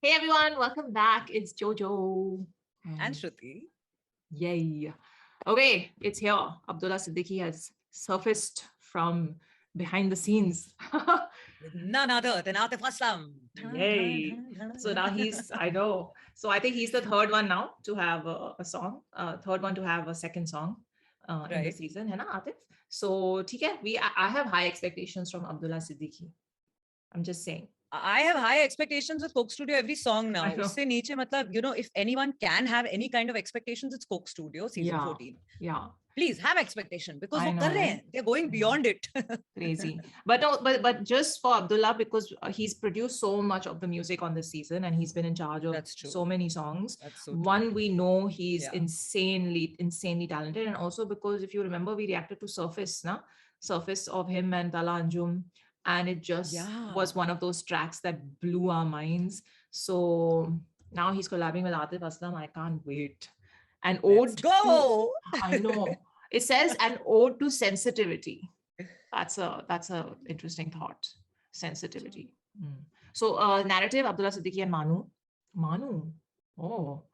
Hey everyone, welcome back. It's Jojo. And And Shruti. yay. Okay, it's here. Abdullah Siddiqui has surfaced from behind the scenes. With none other than Atif Aslam. Yay. So now I know. So I think he's the third one now to have a song, third one to have a second song in the Right. season, है ना, Atif? So, ठीक है, I have high expectations from Abdullah Siddiqui. I'm just saying. I have high expectations with Coke Studio every song I now. know. Usse niche matlab, if anyone can have any kind of expectations, it's Coke Studio season Yeah. 14. Yeah. Please have expectation because I wo know, kar rahe right? hain. They're going I know. beyond it. Crazy. But no, but just for Abdullah, because he's produced so much of the music on this season and he's been in charge of That's true. so many songs. That's so true. One, we know he's Yeah. insanely talented. And also because if you remember, we reacted to Surface of him and Tala Anjum. And it just was Yeah. one of those tracks that blew our minds. So now he's collabing with Atif Aslam. I can't wait. An Let's ode to, go. I know, it says an ode to sensitivity. That's a interesting thought. Sensitivity. Mm. So narrative, Abdullah Siddiqui and Manu. Manu. Oh,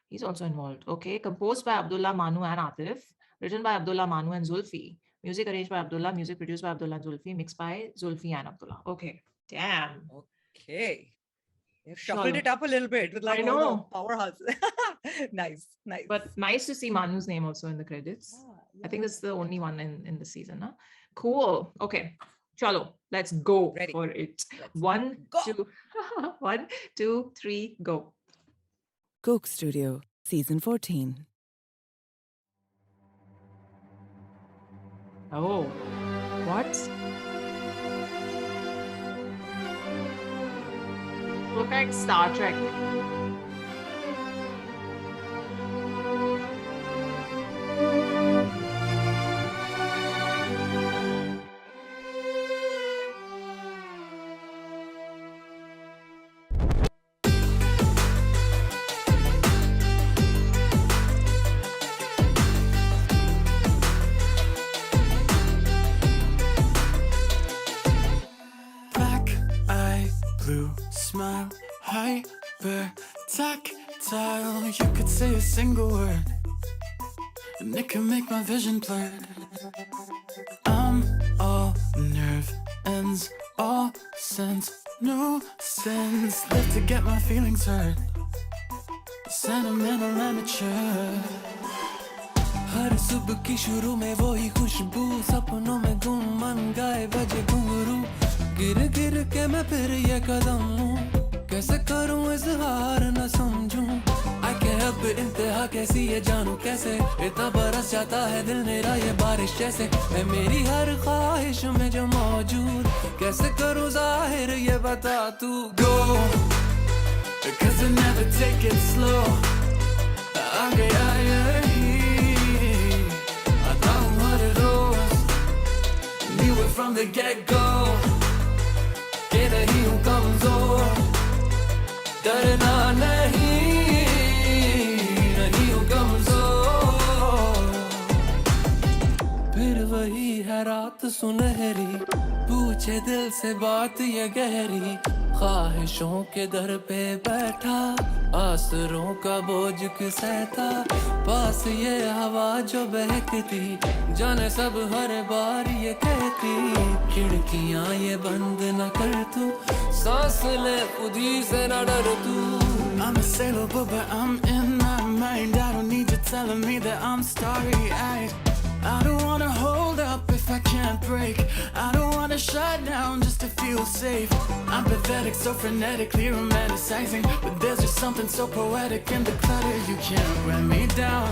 he's also involved. Okay. Composed by Abdullah, Manu, and Atif. Written by Abdullah, Manu, and Zulfi. Music arranged by Abdullah. Music produced by Abdullah and Zulfi. Mixed by Zulfi and Abdullah. Okay. Damn. Okay. They've shuffled Chalo. it up a little bit with like I all the know. powerhouse. Nice. Nice. But nice to see Manu's name also in the credits. I think that's the only one in the season. Huh? Cool. Okay. Chalo, let's go Ready. for it. Let's One, go. two, 1, 2, 3, go. Coke Studio, Season 14. Oh, what? Look like Star Trek. Black eye, blue smile, hyper tactile. You could say a single word, and it can make my vision blurred. I'm all nerve ends, all sense, no sense. Live to get my feelings hurt. Sentimental amateur. हर सुबह की शुरू में वो ही खुशबू सपनों में गुम मन गाए बजे घुंघरू गिर गिर के मैं फिर ये कदम लूं कैसे करूं इजहार न समझूं I can't help it इंतहा कैसी ये जानूं कैसे इतना बरस जाता है दिल मेरा ये बारिश जैसे मैं मेरी हर ख्वाहिश में जो मौजूद कैसे करूं जाहिर ये बता तू Go Cause I never take it slow आ गया यही from the get-go के नहीं हूँ कमजोर डरना नहीं हूँ कमजोर फिर वही है रात सुनहरी पूछे दिल से बात ये गहरी ख्वाहिशों के दर पे बैठा आसरों का बोझ सहता पास ये हवा जो बहकती जाने सब हर बार ये कहती खिड़कियां ये बंद न कर तू सांस ले खुद ही से न डर तू I'm a sailor but I'm in my mind I don't need you telling me that I'm starry-eyed I don't wanna hold up if I can't break I don't wanna shut down just to feel safe I'm pathetic, so frenetically romanticizing But there's just something so poetic in the clutter You can't wear me down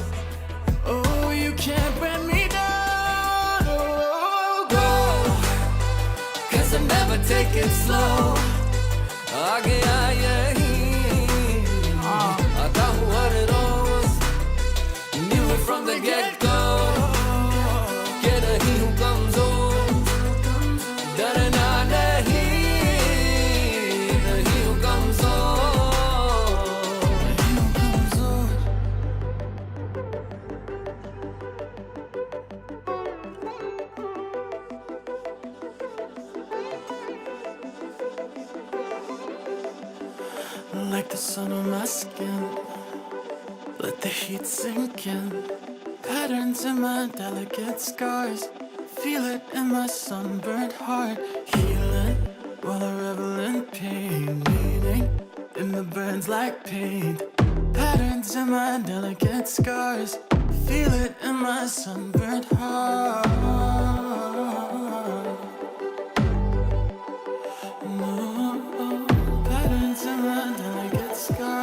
Oh, you can't wear me down Oh, go Cause I never take it slow आगे आए आता हूँ हर रोज Knew it from the get-go like the sun on my skin. Let the heat sink in. Patterns in my delicate scars. Feel it in my sunburnt heart. Healing while I revel in pain. Bleeding in the burns like paint. Patterns in my delicate scars. Feel it in my sunburnt heart. No, patterns in my delicate scars.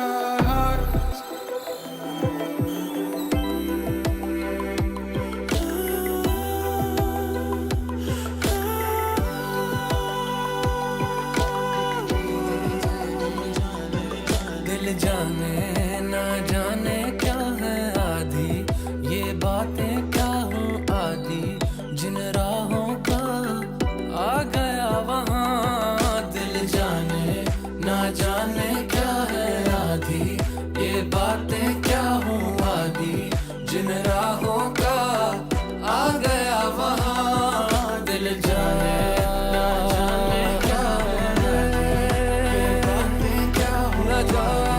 दिल जाने ना जाने क्या है आधी ये बातें क्या हूँ आधी जिन राहों का आ गया वहाँ दिल जाने ना जाने क्या है आधी ये बातें क्या हूँ आधी जिन राहों का आ गया वहाँ दिल जाने ना जाने क्या है आधी ये बातें क्या हूँ आधी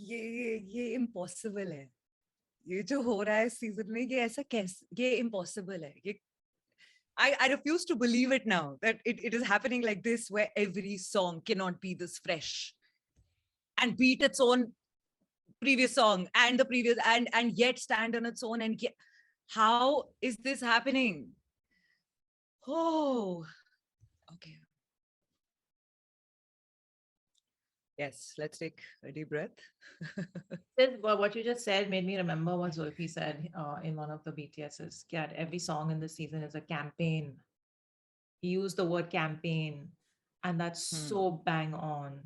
ये इम्पॉसिबल है ये जो हो रहा है सीजन में ये ऐसा कैसे ये इम्पॉसिबल है ये I refuse to believe it now that it is happening like this where every song cannot be this fresh and beat its own previous song and the previous and yet stand on its own and how is this happening? Oh, okay. Yes, let's take a deep breath. What you just said made me remember what Xulfi said in one of the BTSs. That every song in the season is a campaign. He used the word campaign, and that's so bang on.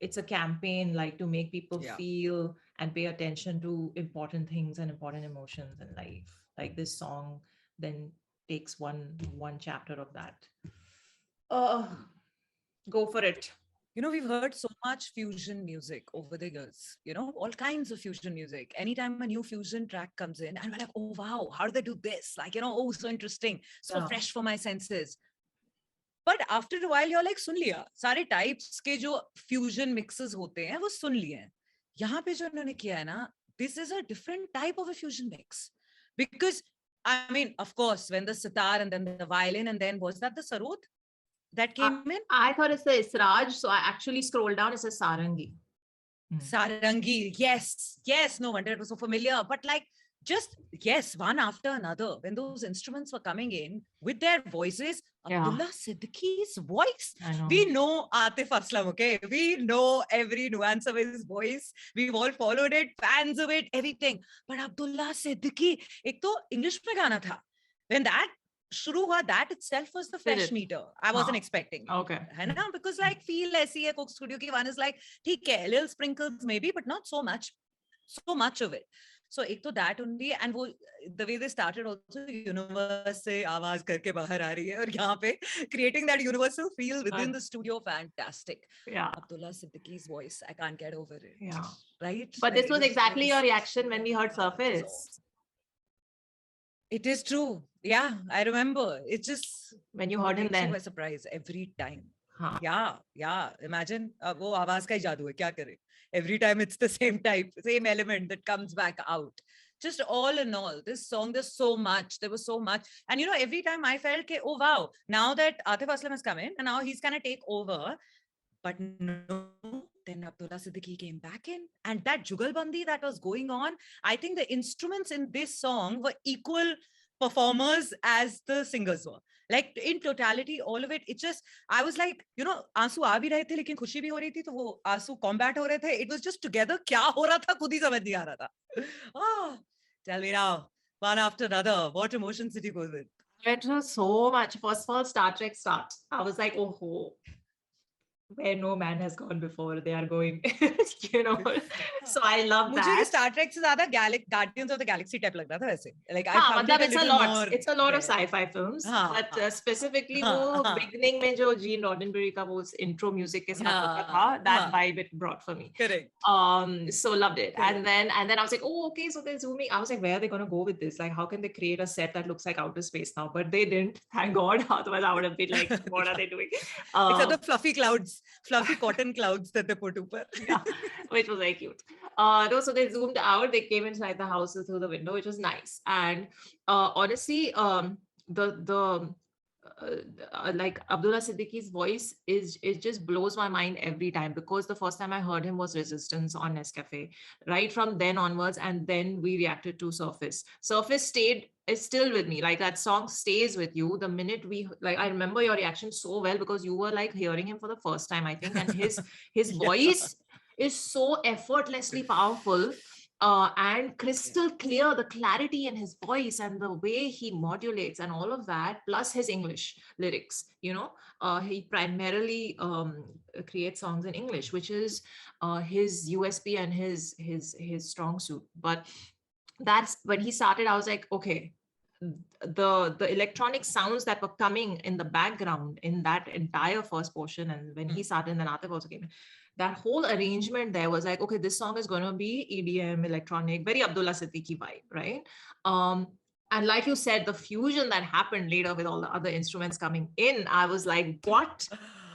It's a campaign like to make people feel and pay attention to important things and important emotions in life. Like this song then takes one chapter of that. Go for it. You know, we've heard so much fusion music over the years, you know, all kinds of fusion music. Anytime a new fusion track comes in and we're like, oh, wow, how do they do this? Like, you know, oh, so interesting, so fresh for my senses. But after a while, you're like, सुन लिया, सारे types के जो fusion mixes होते हैं, वो सुन लिए हैं. यहाँ पे जो उन्होंने किया है ना, this is a different type of a fusion mix. Because, I mean, of course, when the sitar and then the violin and then was that the sarod? That came in? I thought it's the Israj, so I actually scrolled down. It says Sarangi. Sarangi, yes. No wonder it was so familiar. But like, just, yes, one after another. When those instruments were coming in with their voices, Abdullah Siddiqui's voice. We know Atif Aslam, okay? We know every nuance of his voice. We've all followed it, fans of it, everything. But Abdullah Siddiqui, एक तो English में गाना था. When that शुरू हुआ, that itself was the fresh meter. I wasn't expecting. Okay. है ना? Because like feel ऐसी है Coke Studio की one is like ठीक है, little sprinkles maybe, but not so much of it. So एक तो that only, and वो the way they started also, universe से आवाज करके बाहर आ रही है और यहाँ पे creating that universal feel within the studio, fantastic. Yeah. Abdullah Siddiqui's voice, I can't get over it. Yeah. Right? But Like, this was exactly your reaction when we heard Surface. It is true. Yeah, I remember. It just when you heard him then. You were surprised every time. Huh. Yeah. Imagine वो आवाज का ही जादू है, क्या करे? Every time it's the same type, same element that comes back out. Just all in all, this song, there's so much. There was so much. And every time I felt, oh wow, now that Atif Aslam has come in and now he's gonna take over. But no, then Abdullah Siddiqui came back in. And that jugalbandi that was going on, I think the instruments in this song were equal performers as the singers were. Like in totality, all of it, it just, I was like, आंसू आ भी रहे थे लेकिन खुशी भी हो रही थी, तो वो आंसू combat हो रहे थे. It was just together. क्या हो रहा था खुद ही समझ नहीं आ रहा था. Oh, tell me now, one after another, what emotions did you go with? It was so much. First of all, Star Trek start. I was like, oh, where no man has gone before, they are going. So I love that. मुझे Star Trek से ज़्यादा Guardians of the Galaxy type लग रहा था वैसे. Like I found it's a lot. More it's a lot of sci-fi films, but specifically वो beginning में जो Gene Roddenberry का वो intro music के साथ होता था, that vibe it brought for me. Correct. So loved it. Correct. And then I was like, oh, okay, so they're zooming. I was like, where are they gonna go with this? Like, how can they create a set that looks like outer space now? But they didn't. Thank God. Otherwise, I would have been like, what are they doing? Except the fluffy clouds. Fluffy cotton clouds that they put upar. Yeah, which was very cute. So they zoomed out, they came inside the house through the window, which was nice. And honestly, like Abdullah Siddiqui's voice it just blows my mind every time, because the first time I heard him was Resistance on Nescafe. Right from then onwards, and then we reacted to Surface. Surface is still with me. Like that song stays with you. The minute I remember your reaction so well, because you were like hearing him for the first time, I think, and his voice is so effortlessly powerful. And crystal clear, the clarity in his voice and the way he modulates and all of that, plus his English lyrics, he primarily creates songs in English, which is his USP and his strong suit. But that's when he started, I was like, okay, the electronic sounds that were coming in the background in that entire first portion, and when he started, and then Atif also came in, that whole arrangement there was like, okay, this song is going to be EDM, electronic, very Abdullah Siddiqui vibe, right? And like you said, the fusion that happened later with all the other instruments coming in, I was like, what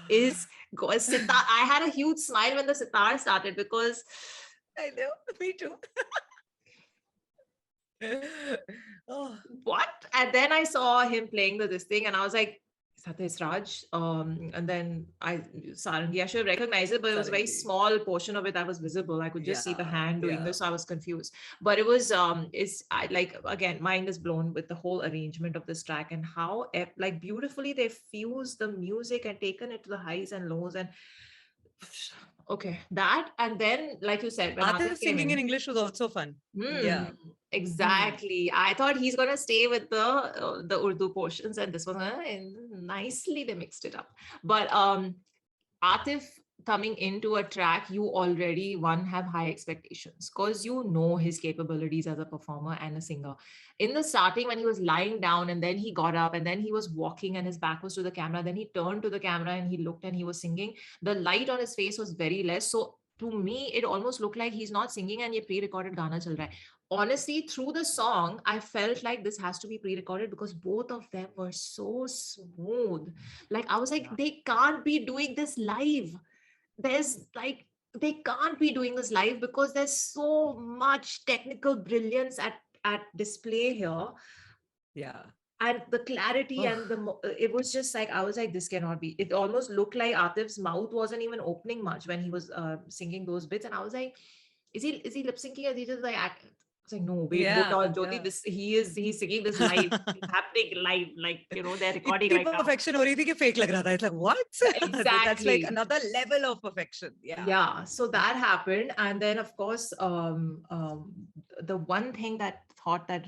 is sitar? I had a huge smile when the sitar started, because I know, me too. Oh, what? And then I saw him playing this thing, and I was like, Satesh Raj. And then Sarangi, I should have recognized it, but it was a very small portion of it that was visible. I could just see the hand doing this, so I was confused. But it was, again, mind is blown with the whole arrangement of this track and how like beautifully they fused the music and taken it to the highs and lows. And okay, that, and then like you said, when Atif singing in English was also fun. Yeah, exactly. I thought he's gonna stay with the Urdu portions, and this was nicely they mixed it up. But Atif coming into a track, you already have high expectations, because you know his capabilities as a performer and a singer. In the starting, when he was lying down and then he got up and then he was walking and his back was to the camera, then he turned to the camera and he looked and he was singing, the light on his face was very less. So to me, it almost looked like he's not singing and ye pre-recorded gana chal raha hai. Honestly, through the song, I felt like this has to be pre-recorded, because both of them were so smooth. Like I was like, they can't be doing this live. They can't be doing this live, because there's so much technical brilliance at display here. Yeah. And the clarity and it was just like, I was like, this cannot be. It almost looked like Atif's mouth wasn't even opening much when he was singing those bits. And I was like, is he lip syncing, or is he just like acting? I was like, no, wait, Jyoti, he's singing this live. It's happening live, like, they're recording right now. Perfection ho rahi thi ki fake lag raha tha. It's like, what? Exactly. That's like another level of perfection. Yeah. So that happened. And then of course, the one thing that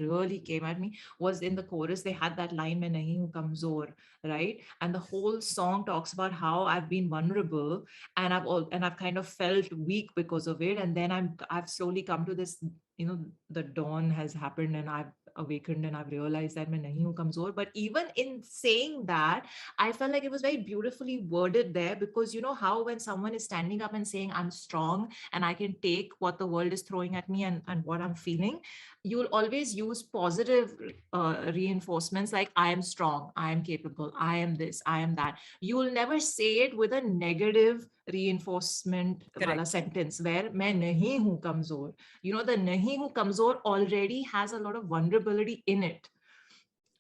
really came at me was in the chorus, they had that line, "Main nahi hu kamzor," right? And the whole song talks about how I've been vulnerable and I've kind of felt weak because of it. And then I've slowly come to this the dawn has happened and I've awakened and I've realized that मैं नहीं हूँ कमजोर. But even in saying that, I felt like it was very beautifully worded there, because you know how when someone is standing up and saying I'm strong and I can take what the world is throwing at me and what I'm feeling, you'll always use positive reinforcements like I am strong, I am capable, I am this, I am that. You will never say it with a negative reinforcement wala sentence where मैं नहीं हूँ कमजोर. The nahi hu kamzor already has a lot of vulnerability in it.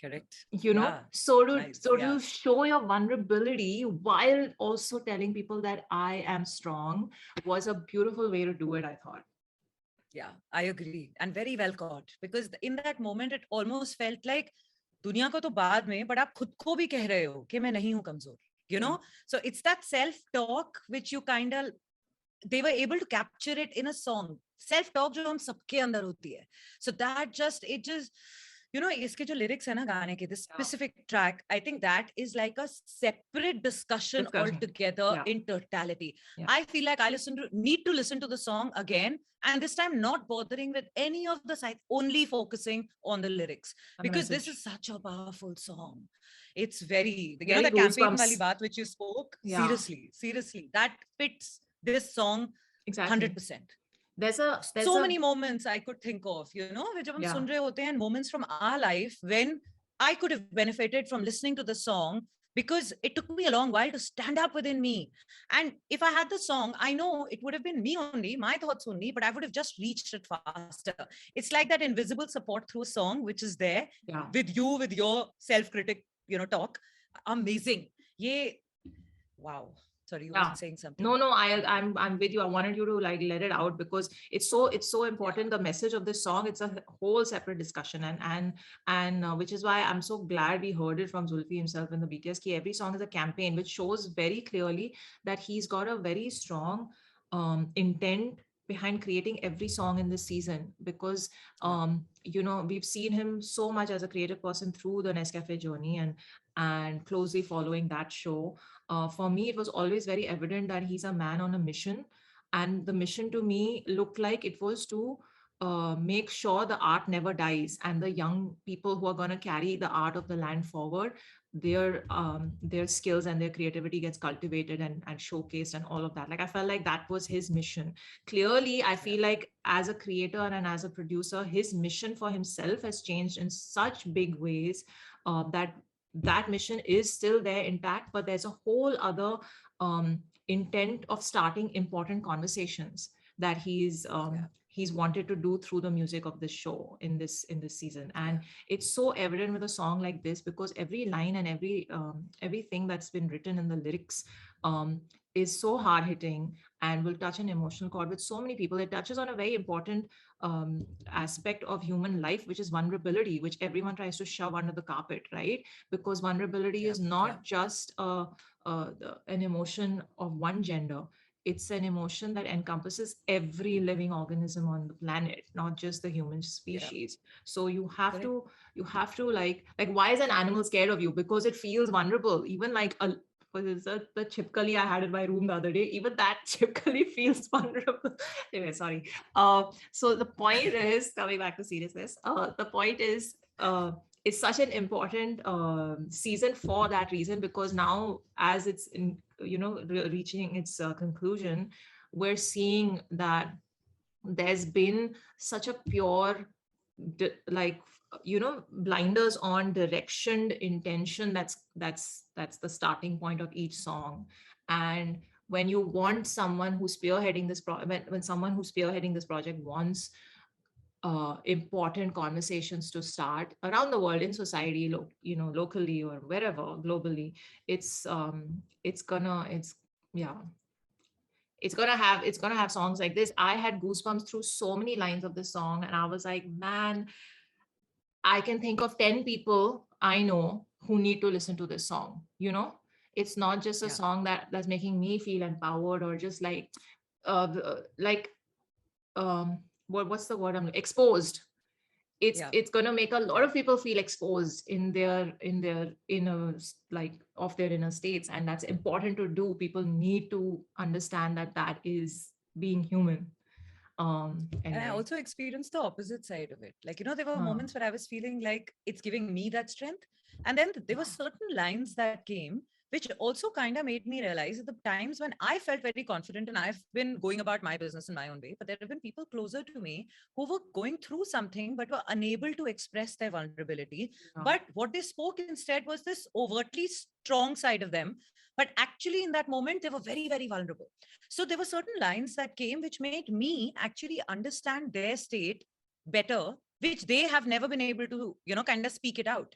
Correct. So to show your vulnerability while also telling people that I am strong was a beautiful way to do it, I thought. Yeah, I agree. And very well caught. Because in that moment, it almost felt like, दुनिया को तो बाद में, but आप खुद को भी कह रहे हो कि मैं नहीं हूँ कमजोर. So it's that self-talk which you kind of, they were able to capture it in a song. Self-talk जो हम सबके अंदर होती है. So that just, इसके जो lyrics है ना गाने के, this specific track, I think that is like a separate discussion. Altogether in totality. I feel like I need to listen to the song again, and this time not bothering with any of the sides, only focusing on the lyrics. Because this is such a powerful song. It's very the campaign wali baat which you spoke, seriously, that fits this song 100%. There's so many moments I could think of, which हम सुन रहे होते हैं, moments from our life when I could have benefited from listening to the song, because it took me a long while to stand up within me. And if I had the song, I know it would have been me only, my thoughts only, but I would have just reached it faster. It's like that invisible support through a song, which is there with you, with your self-critic, talk. Amazing. Wow. Sorry, you were saying something. No, I'm with you. I wanted you to like let it out, because it's so important. The message of this song, it's a whole separate discussion, and which is why I'm so glad we heard it from Xulfi himself in the BTS. Ki every song is a campaign, which shows very clearly that he's got a very strong intent behind creating every song in this season, because we've seen him so much as a creative person through the Nescafe journey and closely following that show. For me, it was always very evident that he's a man on a mission, and the mission to me looked like it was to make sure the art never dies, and the young people who are going to carry the art of the land forward, their skills and their creativity gets cultivated and showcased and all of that. Like I felt like that was his mission. Clearly, I feel like as a creator and as a producer, his mission for himself has changed in such big ways that mission is still there intact, but there's a whole other intent of starting important conversations that he's wanted to do through the music of this show in this season. And it's so evident with a song like this, because every line and everything that's been written in the lyrics is so hard hitting and will touch an emotional chord with so many people. It touches on a very important aspect of human life, which is vulnerability, which everyone tries to shove under the carpet, right? Because vulnerability is not just an emotion of one gender. It's an emotion that encompasses every living organism on the planet, not just the human species. So you have to like why is an animal scared of you? Because it feels vulnerable. Even like the chipkali I had in my room the other day, even that chipkali feels vulnerable. Anyway, sorry. So the point is, coming back to seriousness, the point is, it's such an important season for that reason, because now as it's reaching its conclusion, we're seeing that there's been such a pure blinders on direction, intention. That's the starting point of each song. And when you want someone who's spearheading this when someone who's spearheading this project wants important conversations to start around the world in society, locally or wherever, globally, it's gonna have songs like this. I had goosebumps through so many lines of this song, and I was like, man, I can think of 10 people I know who need to listen to this song. It's not just a song that's making me feel empowered or just what's the word? Exposed. It's gonna make a lot of people feel exposed in their inner states, and that's important to do. People need to understand that is being human. And I Anyway. also experienced the opposite side of it. Like, there were moments where I was feeling like it's giving me that strength. And then there were certain lines that came, which also kind of made me realize at the times when I felt very confident and I've been going about my business in my own way, but there have been people closer to me who were going through something but were unable to express their vulnerability. But what they spoke instead was this overtly strong side of them. But actually, in that moment, they were very, very vulnerable. So there were certain lines that came which made me actually understand their state better, which they have never been able to, kind of speak it out.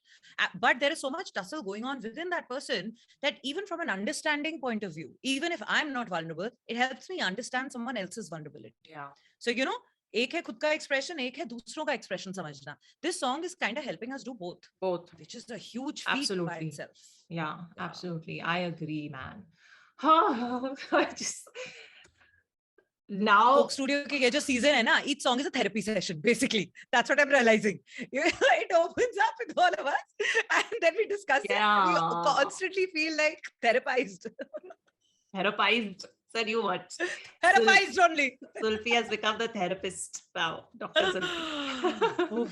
But there is so much tussle going on within that person that even from an understanding point of view, even if I'm not vulnerable, it helps me understand someone else's vulnerability. Yeah. So, एक है खुद का expression, एक है दूसरों का expression समझना. This song is kind of helping us do both. Both. Which is a huge feat by itself. Yeah, absolutely. I agree, man. I just... Now Coke Studio ki ye jo season hai na, each song is a therapy session, basically. That's what I'm realizing. It opens up with all of us and then we discuss it. We constantly feel like therapized. Therapized. Said you what? Therapized only. Xulfi has become the therapist now. Dr. Xulfi.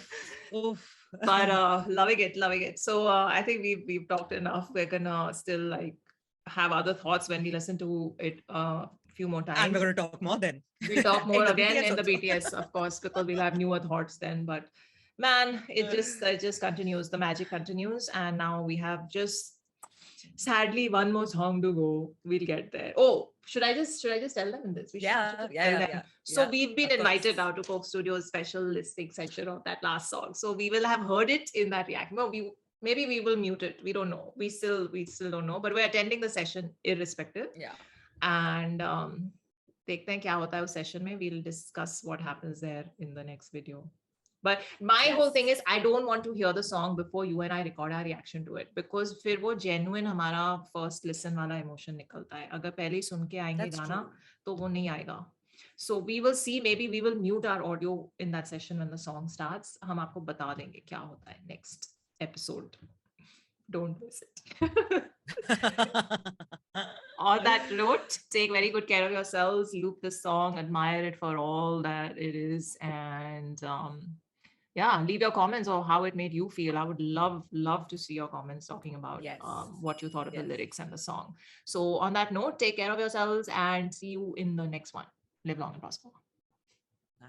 Oof. But loving it. So I think we've talked enough. We're gonna still have other thoughts when we listen to it few more times. And we're going to talk more then. We'll talk more again in the also. BTS, of course, because we'll have newer thoughts then. But man, it just continues. The magic continues. And now we have just sadly one more song to go. We'll get there. Oh, should I just tell them this? Yeah. So we've been invited now to Coke Studio's special listening section of that last song. So we will have heard it in that reaction. Well, maybe we will mute it. We don't know. We still don't know. But we're attending the session irrespective. Yeah. And देखते हैं क्या होता है उस session में. We'll discuss what happens there in the next video. But my whole thing is I don't want to hear the song before you and I record our reaction to it, because फिर वो genuine हमारा first listen वाला emotion निकलता है. अगर पहले ही सुन के आएंगे गाना तो वो नहीं आएगा. So we will see. Maybe we will mute our audio in that session when the song starts. हम आपको बता देंगे क्या होता है next episode. Don't miss it. On that note, take very good care of yourselves. Loop the song, admire it for all that it is, and leave your comments or how it made you feel. I would love to see your comments talking about what you thought of the lyrics and the song. So on that note, take care of yourselves and see you in the next one. Live long and prosper. Bye.